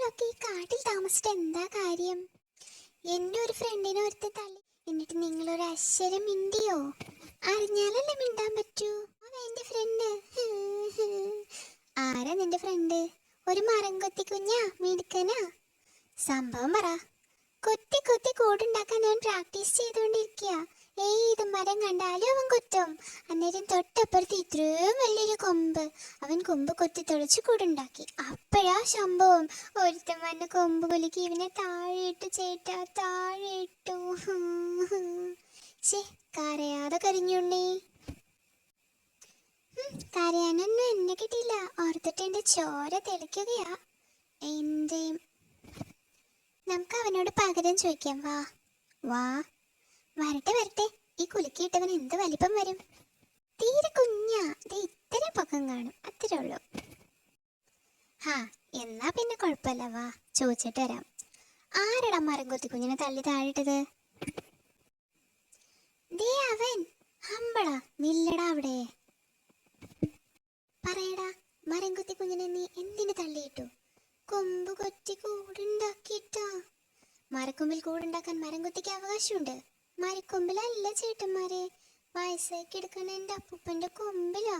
നിങ്ങളൊക്കെ ഈ കാട്ടിൽ താമസിച്ചിട്ട് എന്താ കാര്യം? എന്റെ ഒരു ഫ്രണ്ടിനെ ഒരുത്തി തള്ളി, എന്നിട്ട് നിങ്ങളൊരു അക്ഷരം മിണ്ടിയോ? അറിഞ്ഞാലല്ലേ മിണ്ടാൻ പറ്റൂ. അവൻ എന്റെ ഫ്രണ്ട്. ആരാ നിന്റെ ഫ്രണ്ട്? ഒരു മരം കൊത്തി കുഞ്ഞാ, മിടുക്കനാ? സംഭവം പറ. കൊത്തി കൊത്തി കൂടുണ്ടാക്കാൻ ഞാൻ പ്രാക്ടീസ് ചെയ്തുകൊണ്ടിരിക്കുക. ഏത് മരം കണ്ടാലും അവൻ കൊത്തും. അന്നേരം തൊട്ടപ്പുറത്ത് ഇത്രയും വലിയൊരു കൊമ്പ്. അവൻ കൊമ്പ് കൊത്തി തുളച്ച് കൂടുണ്ടാക്കി. അപ്പോഴാ സംഭവം. ഒരുത്തൻ വന്ന് കൊമ്പ് കുലുക്കി ഇവനെ താഴെ ഇട്ടു. ചേട്ടാ, താഴെ ഇട്ടു. കരയാതെ കരഞ്ഞുണ്ണി. കരയാനൊന്നും എന്നെ കിട്ടിയില്ല. ഓർത്തിട്ട് എന്റെ ചോര തെളിക്കുകയാ. എന്റെയും നമുക്ക് അവനോട് പകരം ചോദിക്കാം. വാ വാ. വരട്ടെ വരട്ടെ. ഈ കുലുക്കിയിട്ടവൻ എന്ത് വലിപ്പം വരും? തീരെ കുഞ്ഞാ, ഇത്രയും പൊക്കം കാണും, അത്രേ ഉള്ളൂ. എന്നാ പിന്നെ കുഴപ്പമില്ല. വാ, ചോദിച്ചിട്ട് വരാം. ആരടാ മരം കൊത്തി കുഞ്ഞിനെ തള്ളി താഴിട്ടത്? ദേ അവൻ. ഹമ്പളാ, നില്ലടാ അവിടെ. പറയടാ, മരം കൊത്തി കുഞ്ഞിനെ നീ എന്തിനു തള്ളിയിട്ടു? കൊമ്പ് കൊത്തി കൂടുണ്ടാക്കിയിട്ടാ. മരക്കൊമ്പിൽ കൂടുണ്ടാക്കാൻ മരം കൊത്തിക്ക് അവകാശമുണ്ട്. മരക്കൊമ്പിലല്ല ചേട്ടന്മാരെ, വയസ്സാക്കി എടുക്കണ എന്റെ അപ്പൂപ്പന്റെ കൊമ്പിലാ.